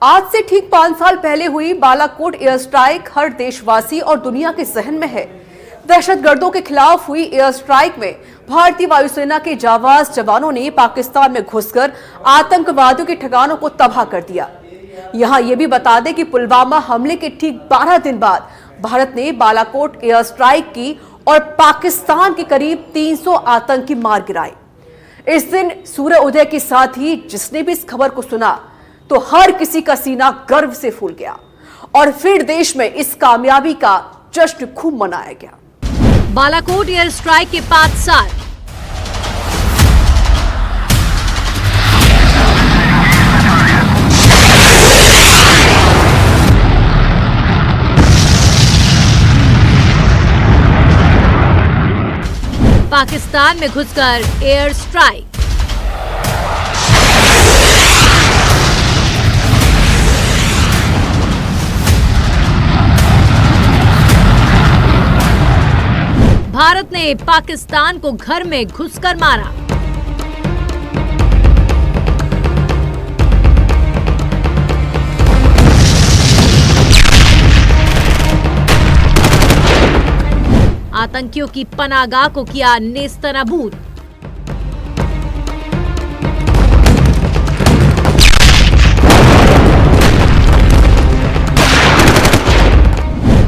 आज से ठीक 5 साल पहले हुई बालाकोट एयर स्ट्राइक हर देशवासी और दुनिया के जहन में है। दहशतगर्दों के खिलाफ हुई एयर स्ट्राइक में भारतीय वायुसेना के जाबाज जवानों ने पाकिस्तान में घुसकर आतंकवादियों के ठिकानों को तबाह कर दिया। यहां यह भी बता दें कि पुलवामा हमले के ठीक 12 दिन बाद भारत ने बालाकोट एयर स्ट्राइक की और पाकिस्तान के करीब 300 आतंकी मार गिराए। इस दिन सूर्य उदय के साथ ही जिसने भी इस खबर को सुना तो हर किसी का सीना गर्व से फूल गया और फिर देश में इस कामयाबी का जश्न खूब मनाया गया। बालाकोट एयर स्ट्राइक के 5 साल। पाकिस्तान में घुसकर एयर स्ट्राइक। भारत ने पाकिस्तान को घर में घुसकर मारा। आतंकियों की पनाहगाह को किया नेस्तनाबूद।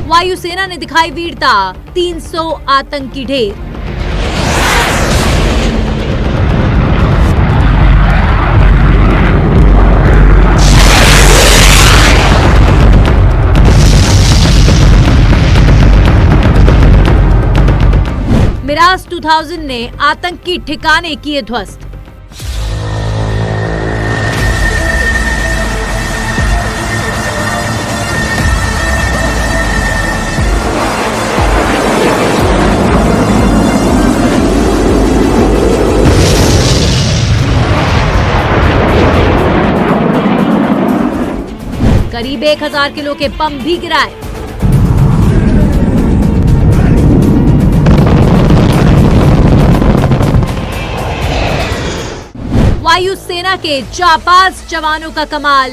वायुसेना ने दिखाई वीरता, 300 आतंकी ढेर। मिराज 2000 ने आतंकी ठिकाने किए ध्वस्त। करीब 1000 किलो के बम भी गिराए। वायुसेना के जाबाज जवानों का कमाल।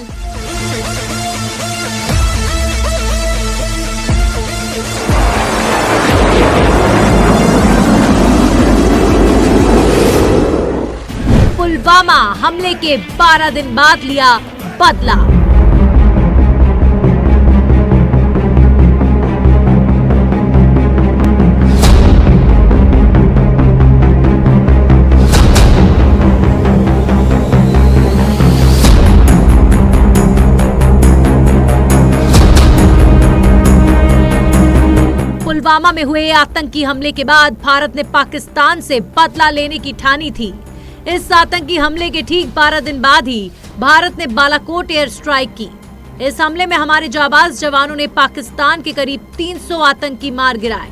पुलवामा हमले के 12 दिन बाद लिया बदला। पुलवामा में हुए आतंकी हमले के बाद भारत ने पाकिस्तान से बदला लेने की ठानी थी। इस आतंकी हमले के ठीक 12 दिन बाद ही भारत ने बालाकोट एयर स्ट्राइक की। इस हमले में हमारे जाबाज जवानों ने पाकिस्तान के करीब 300 आतंकी मार गिराए।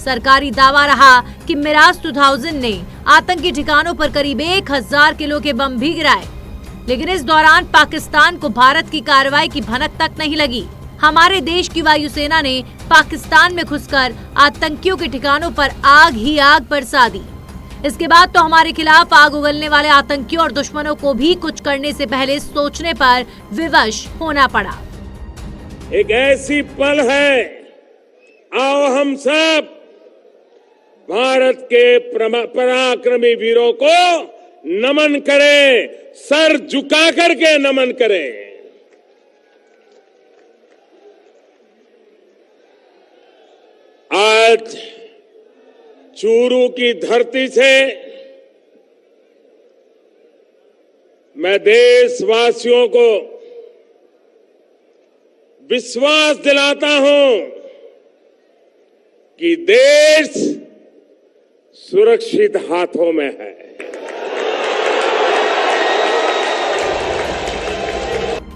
सरकारी दावा रहा कि मिराज 2000 ने आतंकी ठिकानों पर करीब 1000 किलो के बम भी गिराए, लेकिन इस दौरान पाकिस्तान को भारत की कार्रवाई की भनक तक नहीं लगी। हमारे देश की वायुसेना ने पाकिस्तान में घुसकर आतंकियों के ठिकानों पर आग ही आग बरसा दी। इसके बाद तो हमारे खिलाफ आग उगलने वाले आतंकियों और दुश्मनों को भी कुछ करने से पहले सोचने पर विवश होना पड़ा। एक ऐसी पल है, आओ हम सब भारत के पराक्रमी वीरों को नमन करें, सर झुका करके नमन करें। आज चूरू की धरती से मैं देशवासियों को विश्वास दिलाता हूं कि देश सुरक्षित हाथों में है।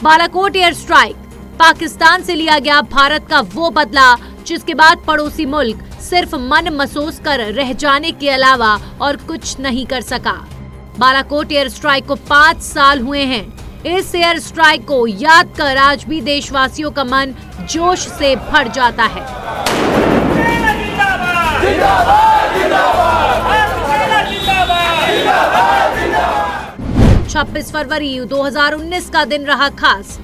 बालाकोट एयर स्ट्राइक, पाकिस्तान से लिया गया भारत का वो बदला जिसके बाद पड़ोसी मुल्क सिर्फ मन महसूस कर रह जाने के अलावा और कुछ नहीं कर सका। बालाकोट एयर स्ट्राइक को 5 साल हुए हैं। इस एयर स्ट्राइक को याद कर आज भी देशवासियों का मन जोश से भर जाता है। 26 फरवरी 2019 का दिन रहा खास।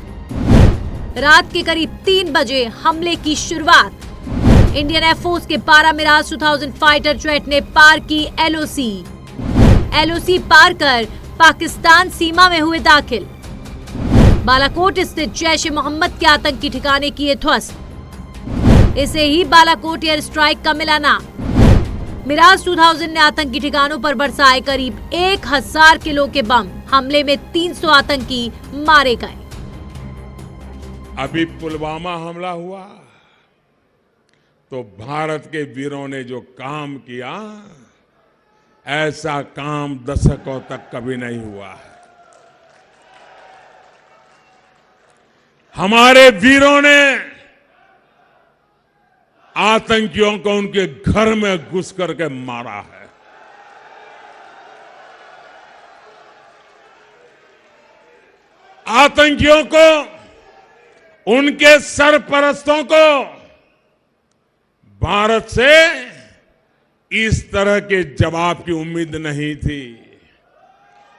रात के करीब 3 बजे हमले की शुरुआत। इंडियन एयरफोर्स के 12 मिराज 2000 फाइटर जेट ने पार की एलओसी पार कर पाकिस्तान सीमा में हुए दाखिल। बालाकोट स्थित जैश ए मोहम्मद के आतंकी ठिकाने किए ध्वस्त। इसे ही बालाकोट एयर स्ट्राइक का मिला नाम। मिराज 2000 ने आतंकी ठिकानों पर बरसाए करीब 1000 किलो के बम। हमले में 300 आतंकी मारे गए। अभी पुलवामा हमला हुआ तो भारत के वीरों ने जो काम किया, ऐसा काम दशकों तक कभी नहीं हुआ है। हमारे वीरों ने आतंकियों को उनके घर में घुस करके मारा है। आतंकियों को, उनके सरपरस्तों को भारत से इस तरह के जवाब की उम्मीद नहीं थी।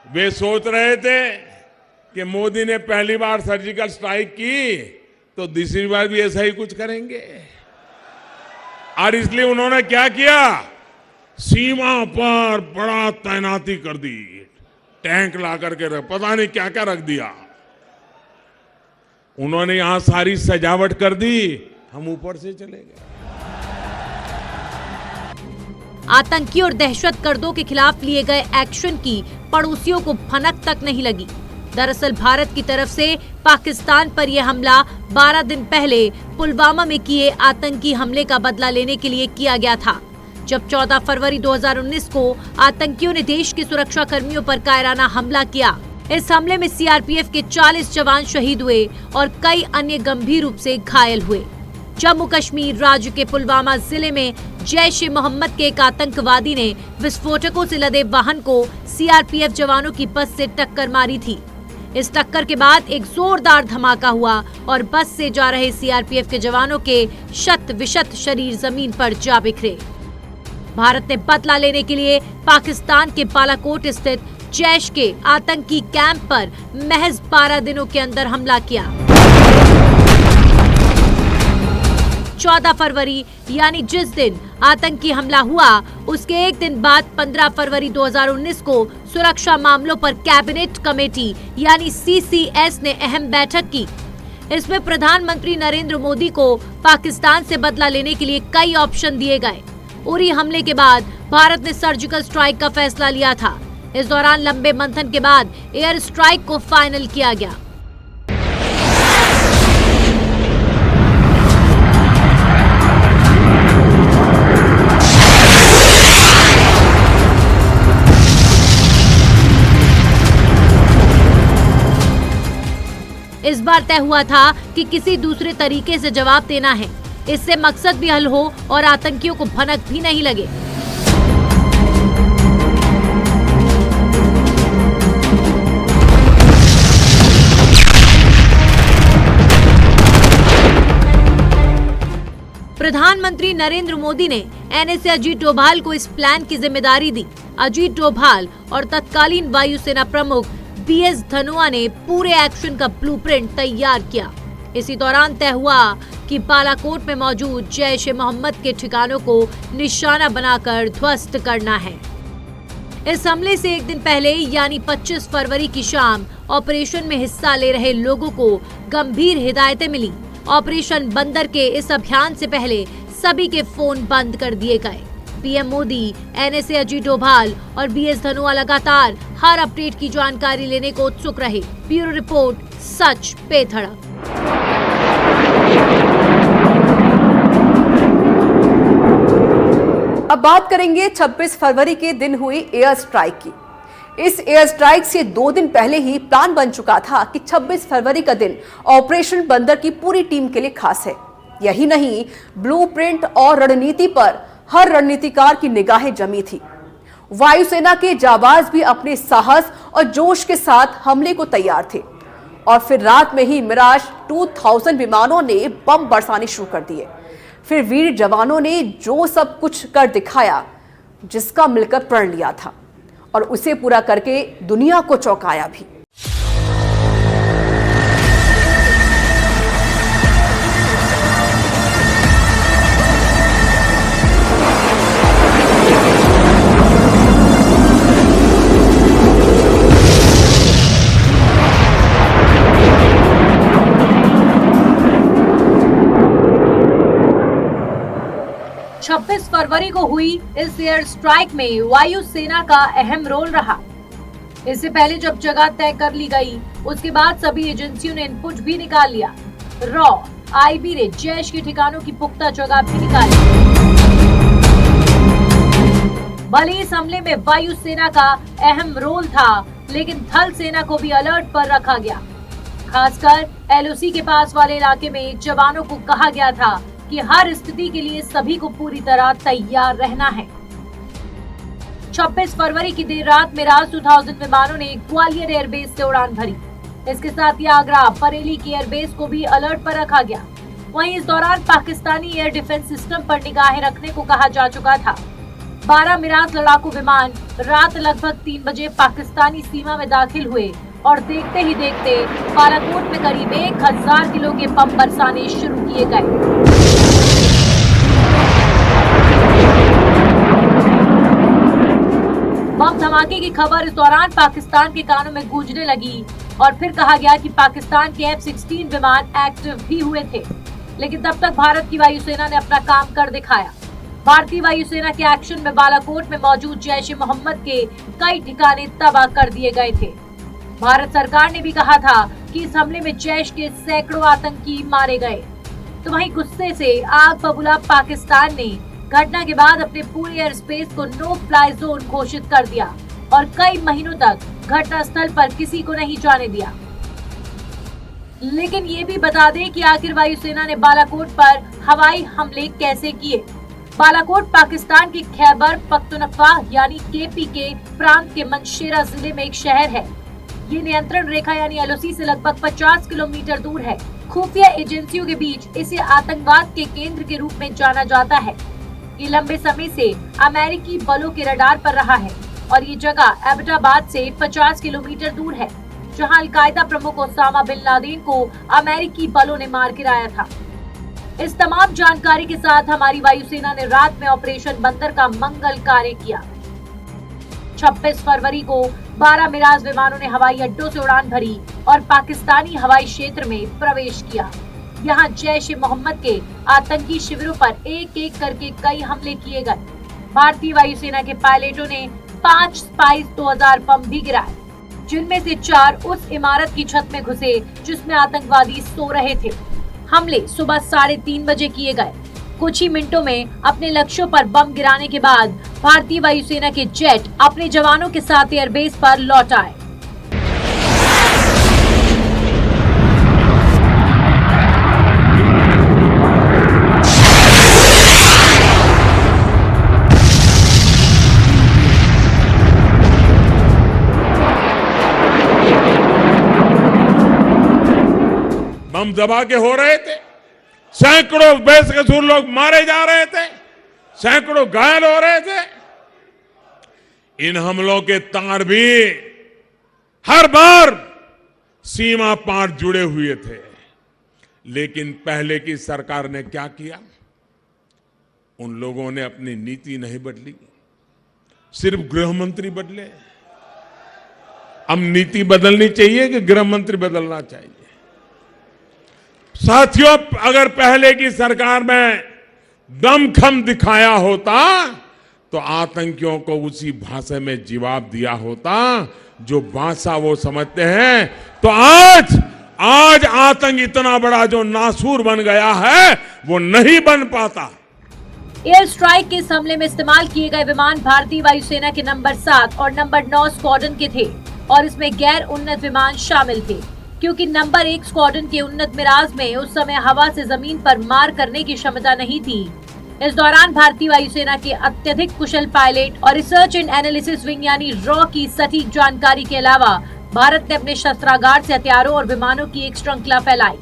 वे सोच रहे थे कि मोदी ने पहली बार सर्जिकल स्ट्राइक की तो दूसरी बार भी ऐसा ही कुछ करेंगे, और इसलिए उन्होंने क्या किया, सीमा पर बड़ा तैनाती कर दी, टैंक ला करके पता नहीं क्या क्या रख दिया। उन्होंने यहां सारी सजावट कर दी, हम ऊपर से चले गए। आतंकी और दहशतगर्दों के खिलाफ लिए गए एक्शन की पड़ोसियों को भनक तक नहीं लगी। दरअसल भारत की तरफ से पाकिस्तान पर यह हमला 12 दिन पहले पुलवामा में किए आतंकी हमले का बदला लेने के लिए किया गया था, जब 14 फरवरी 2019 को आतंकियों ने देश के सुरक्षा कर्मियों पर कायराना हमला किया। इस हमले में सीआरपीएफ के 40 जवान शहीद हुए और कई अन्य गंभीर रूप से घायल हुए। जम्मू कश्मीर राज्य के पुलवामा जिले में जैश ए मोहम्मद के एक आतंकवादी ने विस्फोटकों से लदे वाहन को सीआरपीएफ जवानों की बस से टक्कर मारी थी। इस टक्कर के बाद एक जोरदार धमाका हुआ और बस से जा रहे सीआरपीएफ के जवानों के शत विशत शरीर जमीन पर जा बिखरे। भारत ने बदला लेने के लिए पाकिस्तान के बालाकोट स्थित जैश के आतंकी कैंप पर महज 12 दिनों के अंदर हमला किया। 14 फरवरी यानी जिस दिन आतंकी हमला हुआ, उसके एक दिन बाद 15 फरवरी 2019 को सुरक्षा मामलों पर कैबिनेट कमेटी यानी सीसीएस ने अहम बैठक की। इसमें प्रधानमंत्री नरेंद्र मोदी को पाकिस्तान से बदला लेने के लिए कई ऑप्शन दिए गए। उरी हमले के बाद भारत ने सर्जिकल स्ट्राइक का फैसला लिया था। इस दौरान लंबे मंथन के बाद एयर स्ट्राइक को फाइनल किया गया। इस बार तय हुआ था कि किसी दूसरे तरीके से जवाब देना है, इससे मकसद भी हल हो और आतंकियों को भनक भी नहीं लगे। प्रधानमंत्री नरेंद्र मोदी ने एनएसए अजीत डोभाल को इस प्लान की जिम्मेदारी दी। अजीत डोभाल और तत्कालीन वायुसेना प्रमुख बीएस धनोआ ने पूरे एक्शन का ब्लूप्रिंट तैयार किया। इसी दौरान तय हुआ कि बालाकोट में मौजूद जैश ए मोहम्मद के ठिकानों को निशाना बनाकर ध्वस्त करना है। इस हमले से एक दिन पहले यानी 25 फरवरी की शाम ऑपरेशन में हिस्सा ले रहे लोगों को गंभीर हिदायतें मिली। ऑपरेशन बंदर के इस अभियान से पहले सभी के फोन बंद कर दिए गए। पीएम मोदी, एनएसए अजीत डोभाल और बीएस धनोआ लगातार हर अपडेट की जानकारी लेने को उत्सुक रहे। ब्यूरो रिपोर्ट, सच पे धड़क। अब बात करेंगे 26 फरवरी के दिन हुई एयर स्ट्राइक की। इस एयर स्ट्राइक से 2 दिन पहले ही प्लान बन चुका था कि 26 फरवरी का दिन ऑपरेशन बंदर की पूरी टीम के लिए खास है। यही नहीं, ब्लूप्रिंट और रणनीति पर हर रणनीतिकार की निगाहें जमी थी। वायुसेना के जाबाज भी अपने साहस और जोश के साथ हमले को तैयार थे और फिर रात में ही मिराज 2000 विमानों ने बम बरसाने शुरू कर दिए। फिर वीर जवानों ने जो सब कुछ कर दिखाया, जिसका मिलकर प्रण लिया था, और उसे पूरा करके दुनिया को चौंकाया भी। 26 फरवरी को हुई इस एयर स्ट्राइक में वायुसेना का अहम रोल रहा। इससे पहले जब जगह तय कर ली गई, उसके बाद सभी एजेंसियों ने इनपुट भी निकाल लिया। रॉ आईबी ने जैश के ठिकानों की पुख्ता जगह भी निकाली। भले इस हमले में वायुसेना का अहम रोल था, लेकिन थल सेना को भी अलर्ट पर रखा गया। खासकर एलओसी के पास वाले इलाके में जवानों को कहा गया था कि हर स्थिति के लिए सभी को पूरी तरह तैयार रहना है। 26 फरवरी की देर रात मिराज 2000 विमानों ने ग्वालियर एयरबेस से उड़ान भरी। इसके साथ ही आगरा बरेली की एयरबेस को भी अलर्ट पर रखा गया। वहीं इस दौरान पाकिस्तानी एयर डिफेंस सिस्टम पर निगाहें रखने को कहा जा चुका था। 12 मिराज लड़ाकू विमान रात लगभग 3 बजे पाकिस्तानी सीमा में दाखिल हुए और देखते ही देखते बालाकोट में करीब 1000 किलो के बम बरसाने शुरू किए गए। बम धमाके की खबर इस दौरान पाकिस्तान के कानों में गूंजने लगी और फिर कहा गया कि पाकिस्तान के F-16 विमान एक्टिव भी हुए थे, लेकिन तब तक भारत की वायुसेना ने अपना काम कर दिखाया। भारतीय वायुसेना के एक्शन में बालाकोट में मौजूद जैश-ए-मोहम्मद के कई ठिकाने तबाह कर दिए गए थे। भारत सरकार ने भी कहा था कि इस हमले में जैश के सैकड़ों आतंकी मारे गए। तो वहीं गुस्से से आग बबूला पाकिस्तान ने घटना के बाद अपने पूरे एयर स्पेस को नो फ्लाई जोन घोषित कर दिया और कई महीनों तक घटना स्थल पर किसी को नहीं जाने दिया। लेकिन ये भी बता दें कि आखिर वायुसेना ने बालाकोट पर हवाई हमले कैसे किए। बालाकोट पाकिस्तान के खैबर पख्तूनख्वा यानी केपी के प्रांत के मनशेरा जिले में एक शहर है। ये नियंत्रण रेखा यानी एलओसी से लगभग 50 किलोमीटर दूर है। खुफिया एजेंसियों के बीच इसे आतंकवाद के केंद्र के रूप में जाना जाता है। ये लंबे समय से अमेरिकी बलों के रडार पर रहा है और ये जगह एबटाबाद से 50 किलोमीटर दूर है, जहां अलकायदा प्रमुख ओसामा बिन लादेन को अमेरिकी बलों ने मार गिराया था। इस तमाम जानकारी के साथ हमारी वायुसेना ने रात में ऑपरेशन बंदर का मंगल कार्य किया। 26 फरवरी को 12 मिराज विमानों ने हवाई अड्डों से उड़ान भरी और पाकिस्तानी हवाई क्षेत्र में प्रवेश किया। यहाँ जैश-ए-मोहम्मद के आतंकी शिविरों पर एक एक करके कई हमले किए गए। भारतीय वायुसेना के पायलटों ने 5 स्पाइस 2000 बम भी गिराए, जिनमें से 4 उस इमारत की छत में घुसे जिसमें आतंकवादी सो रहे थे। हमले सुबह 3:30 बजे किए गए। कुछ ही मिनटों में अपने लक्ष्यों पर बम गिराने के बाद भारतीय वायुसेना के जेट अपने जवानों के साथ एयरबेस पर लौट आए। बम दबा के हो रहे थे, सैकड़ों बेकसूर लोग मारे जा रहे थे, सैकड़ों घायल हो रहे थे। इन हमलों के तार भी हर बार सीमा पार जुड़े हुए थे, लेकिन पहले की सरकार ने क्या किया? उन लोगों ने अपनी नीति नहीं बदली, सिर्फ गृह मंत्री बदले। अब नीति बदलनी चाहिए कि गृह मंत्री बदलना चाहिए? साथियों, अगर पहले की सरकार में दमखम दिखाया होता तो आतंकियों को उसी भाषा में जवाब दिया होता जो भाषा वो समझते हैं। तो आज आतंक इतना बड़ा जो नासूर बन गया है वो नहीं बन पाता। एयर स्ट्राइक के इस हमले में इस्तेमाल किए गए विमान भारतीय वायुसेना के नंबर 7 और नंबर 9 स्क्वाड्रन के थे और इसमें गैर उन्नत विमान शामिल थे, क्योंकि नंबर 1 स्क्वाड्रन के उन्नत मिराज में उस समय हवा से जमीन पर मार करने की क्षमता नहीं थी। इस दौरान भारतीय वायुसेना के अत्यधिक कुशल पायलट और रिसर्च एंड एनालिसिस विंग यानी रॉ की सटीक जानकारी के अलावा भारत ने अपने शस्त्रागार से हथियारों और विमानों की एक श्रृंखला फैलाई,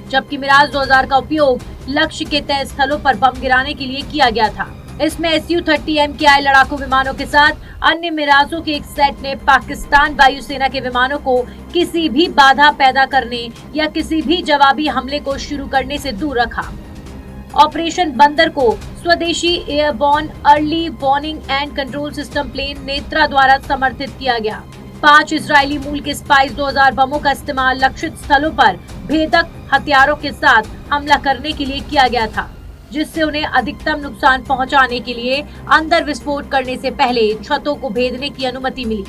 जबकि मिराज 2000 का उपयोग लक्ष्य के तय स्थलों पर बम गिराने के लिए किया गया था। इसमें Su-30 MKI लड़ाकू विमानों के साथ अन्य मिराजों के एक सेट ने पाकिस्तान वायुसेना के विमानों को किसी भी बाधा पैदा करने या किसी भी जवाबी हमले को शुरू करने से दूर रखा। ऑपरेशन बंदर को स्वदेशी airborne early warning and control system plane Netra द्वारा समर्थित किया गया। 5 इजरायली मूल के स्पाइस 2000 बमों का इस्तेमाल लक्षित स्थलों पर भेदक हथियारों के साथ हमला करने के लिए किया गया था। जिससे उन्हें अधिकतम नुकसान पहुंचाने के लिए अंदर विस्फोट करने से पहले छतों को भेदने की अनुमति मिली।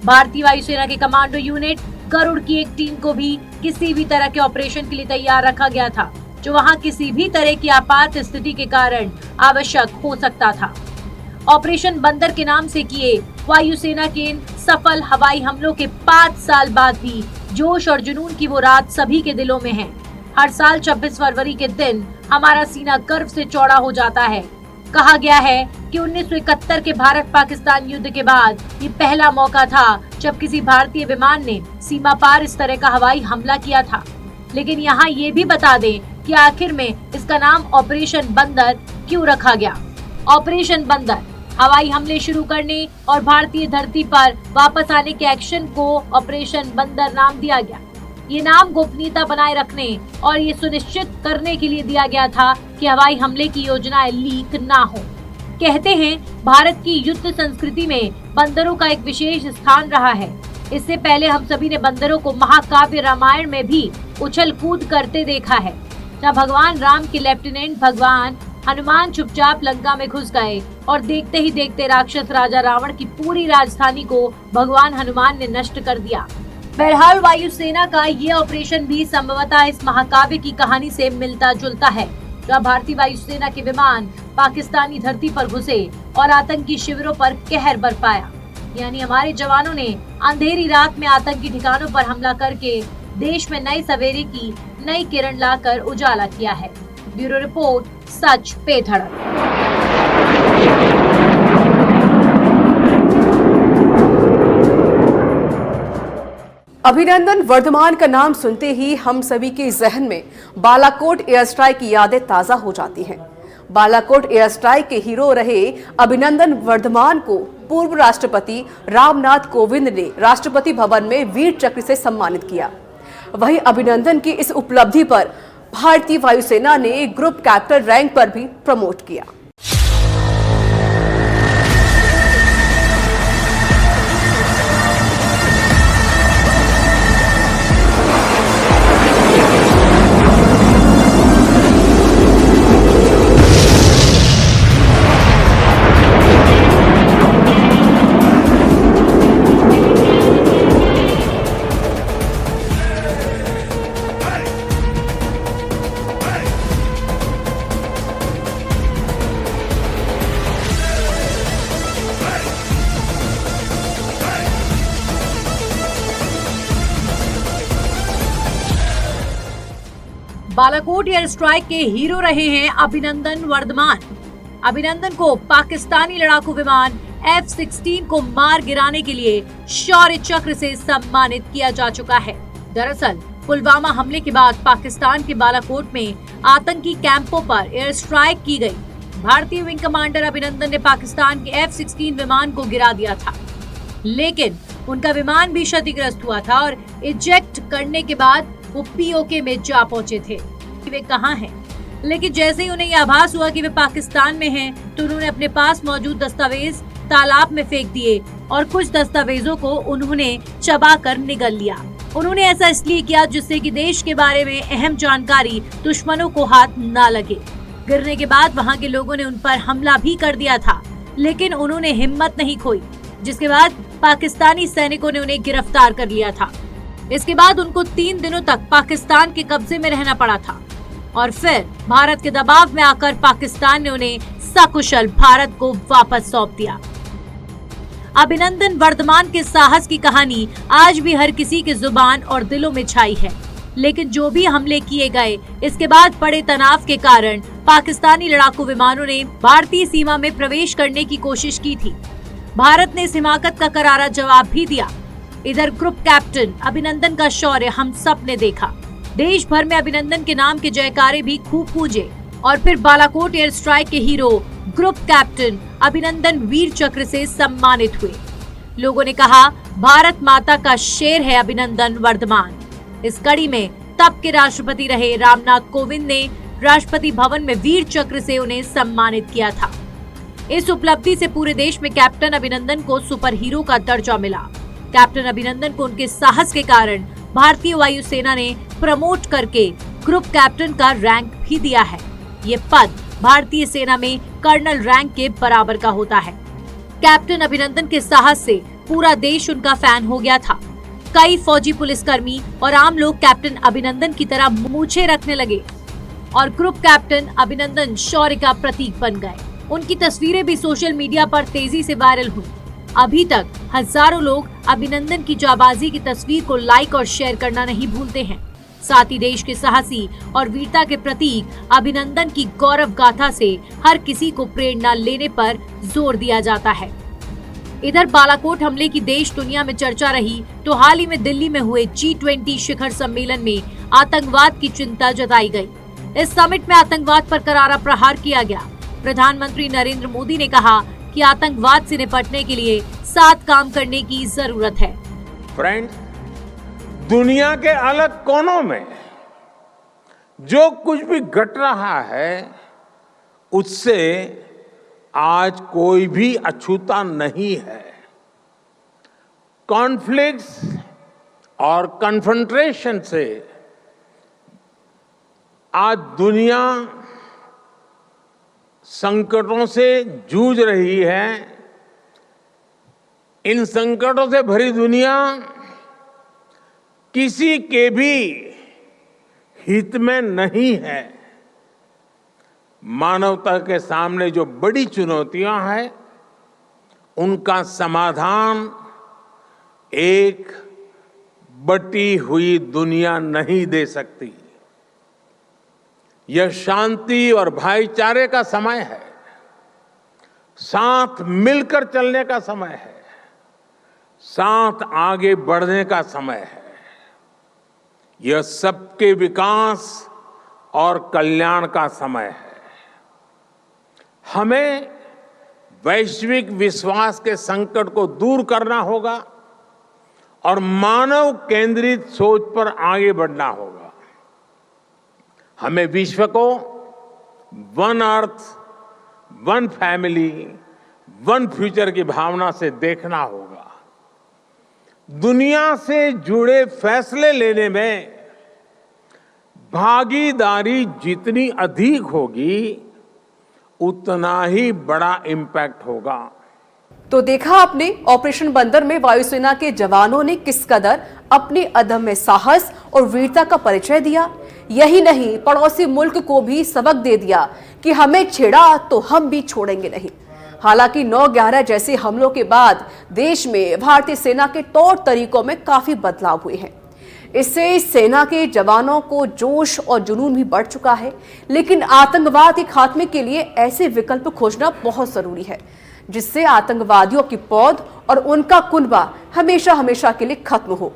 भारतीय वायुसेना के कमांडो यूनिट गरुड़ की एक टीम को भी किसी भी तरह के ऑपरेशन के लिए तैयार रखा गया था, जो वहां किसी भी तरह की आपात स्थिति के कारण आवश्यक हो सकता था। ऑपरेशन बंदर के नाम से किए वायुसेना के इन सफल हवाई हमलों के 5 साल बाद भी जोश और जुनून की वो रात सभी के दिलों में है। हर साल 26 फरवरी के दिन हमारा सीना गर्व से चौड़ा हो जाता है। कहा गया है कि 1971 के भारत पाकिस्तान युद्ध के बाद ये पहला मौका था जब किसी भारतीय विमान ने सीमा पार इस तरह का हवाई हमला किया था। लेकिन यहाँ ये भी बता दें कि आखिर में इसका नाम ऑपरेशन बंदर क्यों रखा गया। ऑपरेशन बंदर हवाई हमले शुरू करने और भारतीय धरती पर वापस आने के एक्शन को ऑपरेशन बंदर नाम दिया गया। ये नाम गोपनीयता बनाए रखने और ये सुनिश्चित करने के लिए दिया गया था कि हवाई हमले की योजनाएं लीक ना हो। कहते हैं भारत की युद्ध संस्कृति में बंदरों का एक विशेष स्थान रहा है। इससे पहले हम सभी ने बंदरों को महाकाव्य रामायण में भी उछल कूद करते देखा है, जहाँ भगवान राम के लेफ्टिनेंट भगवान हनुमान चुपचाप लंका में घुस गए और देखते ही देखते राक्षस राजा रावण की पूरी राजधानी को भगवान हनुमान ने नष्ट कर दिया। बहरहाल वायुसेना का ये ऑपरेशन भी संभवतः इस महाकाव्य की कहानी से मिलता जुलता है, जहाँ भारतीय वायुसेना के विमान पाकिस्तानी धरती पर घुसे और आतंकी शिविरों पर कहर बरपाया। यानी हमारे जवानों ने अंधेरी रात में आतंकी ठिकानों पर हमला करके देश में नए सवेरे की नई किरण लाकर उजाला किया है। ब्यूरो रिपोर्ट, सच पे धड़क। अभिनंदन वर्धमान का नाम सुनते ही हम सभी के जहन में बालाकोट एयर स्ट्राइक की यादें ताजा हो जाती हैं। बालाकोट एयर स्ट्राइक के हीरो रहे अभिनंदन वर्धमान को पूर्व राष्ट्रपति रामनाथ कोविंद ने राष्ट्रपति भवन में वीर चक्र से सम्मानित किया। वहीं अभिनंदन की इस उपलब्धि पर भारतीय वायुसेना ने ग्रुप कैप्टन रैंक पर भी प्रमोट किया। बालाकोट एयर स्ट्राइक के हीरो रहे हैं अभिनंदन वर्धमान। अभिनंदन को पाकिस्तानी लड़ाकू विमान F-16 को मार गिराने के लिए शौर्य चक्र से सम्मानित किया जा चुका है। दरअसल पुलवामा हमले के बाद पाकिस्तान के बालाकोट में आतंकी कैंपों पर एयर स्ट्राइक की गई। भारतीय विंग कमांडर अभिनंदन ने पाकिस्तान के F-16 विमान को गिरा दिया था, लेकिन उनका विमान भी क्षतिग्रस्त हुआ था और इजेक्ट करने के बाद वो पीओके में जा पहुंचे थे कि वे कहां हैं। लेकिन जैसे ही उन्हें यह आभास हुआ कि वे पाकिस्तान में हैं, तो उन्होंने अपने पास मौजूद दस्तावेज तालाब में फेंक दिए और कुछ दस्तावेजों को उन्होंने चबा कर निगल लिया। उन्होंने ऐसा इसलिए किया जिससे कि देश के बारे में अहम जानकारी दुश्मनों को हाथ न लगे। गिरने के बाद वहां के लोगों ने उन पर हमला भी कर दिया था, लेकिन उन्होंने हिम्मत नहीं खोई, जिसके बाद पाकिस्तानी सैनिकों ने उन्हें गिरफ्तार कर लिया था। इसके बाद उनको 3 दिनों तक पाकिस्तान के कब्जे में रहना पड़ा था और फिर भारत के दबाव में आकर पाकिस्तान ने उन्हें सकुशल भारत को वापस सौंप दिया। अभिनंदन वर्धमान के साहस की कहानी आज भी हर किसी के जुबान और दिलों में छाई है। लेकिन जो भी हमले किए गए, इसके बाद बड़े तनाव के कारण पाकिस्तानी लड़ाकू विमानों ने भारतीय सीमा में प्रवेश करने की कोशिश की थी। भारत ने इस हिमाकत का करारा जवाब भी दिया। इधर ग्रुप कैप्टन अभिनंदन का शौर्य हम सब ने देखा। देश भर में अभिनंदन के नाम के जयकारे भी खूब गूंजे और फिर बालाकोट एयर स्ट्राइक के हीरो ग्रुप कैप्टन अभिनंदन वीर चक्र से सम्मानित हुए। लोगों ने कहा, भारत माता का शेर है अभिनंदन वर्धमान। इस कड़ी में तब के राष्ट्रपति रहे रामनाथ कोविंद ने राष्ट्रपति भवन में वीर चक्र से उन्हें सम्मानित किया था। इस उपलब्धि से पूरे देश में कैप्टन अभिनंदन को सुपर हीरो का दर्जा मिला। कैप्टन अभिनंदन को उनके साहस के कारण भारतीय वायुसेना ने प्रमोट करके ग्रुप कैप्टन का रैंक भी दिया है। ये पद भारतीय सेना में कर्नल रैंक के बराबर का होता है। कैप्टन अभिनंदन के साहस से पूरा देश उनका फैन हो गया था। कई फौजी पुलिसकर्मी और आम लोग कैप्टन अभिनंदन की तरह मूछें रखने लगे और ग्रुप कैप्टन अभिनंदन शौर्य का प्रतीक बन गए। उनकी तस्वीरें भी सोशल मीडिया पर तेजी से वायरल हुई। अभी तक हजारों लोग अभिनंदन की जाबाजी की तस्वीर को लाइक और शेयर करना नहीं भूलते हैं। साथ ही देश के साहसी और वीरता के प्रतीक अभिनंदन की गौरव गाथा से हर किसी को प्रेरणा लेने पर जोर दिया जाता है। इधर बालाकोट हमले की देश दुनिया में चर्चा रही तो हाल ही में दिल्ली में हुए G20 शिखर सम्मेलन में आतंकवाद की चिंता जताई गई। इस समिट में आतंकवाद पर करारा प्रहार किया गया। प्रधानमंत्री नरेंद्र मोदी ने कहा कि आतंकवाद से निपटने के लिए साथ काम करने की जरूरत है। फ्रेंड्स, दुनिया के अलग कोनों में जो कुछ भी घट रहा है उससे आज कोई भी अछूता नहीं है। कॉन्फ्लिक्ट्स और कन्फ्रंट्रेशन से आज दुनिया संकटों से जूझ रही है। इन संकटों से भरी दुनिया किसी के भी हित में नहीं है। मानवता के सामने जो बड़ी चुनौतियां हैं उनका समाधान एक बटी हुई दुनिया नहीं दे सकती। यह शांति और भाईचारे का समय है, साथ मिलकर चलने का समय है, साथ आगे बढ़ने का समय है। यह सबके विकास और कल्याण का समय है। हमें वैश्विक विश्वास के संकट को दूर करना होगा और मानव केंद्रित सोच पर आगे बढ़ना होगा। हमें विश्व को one earth, one family, one future की भावना से देखना होगा। दुनिया से जुड़े फैसले लेने में भागीदारी जितनी अधिक होगी उतना ही बड़ा इम्पैक्ट होगा। तो देखा आपने ऑपरेशन बंदर में वायुसेना के जवानों ने किस कदर अपने अदम्य साहस और वीरता का परिचय दिया। यही नहीं, पड़ोसी मुल्क को भी सबक दे दिया कि हमें छेड़ा तो हम भी छोड़ेंगे नहीं। हालांकि 9/11 जैसे हमलों के बाद देश में भारतीय सेना के तौर तरीकों में काफी बदलाव हुए हैं। इससे सेना के जवानों को जोश और जुनून भी बढ़ चुका है। लेकिन आतंकवाद के खात्मे के लिए ऐसे विकल्प खोजना बहुत जरूरी है जिससे आतंकवादियों की पौध और उनका कुनबा हमेशा हमेशा के लिए खत्म हो।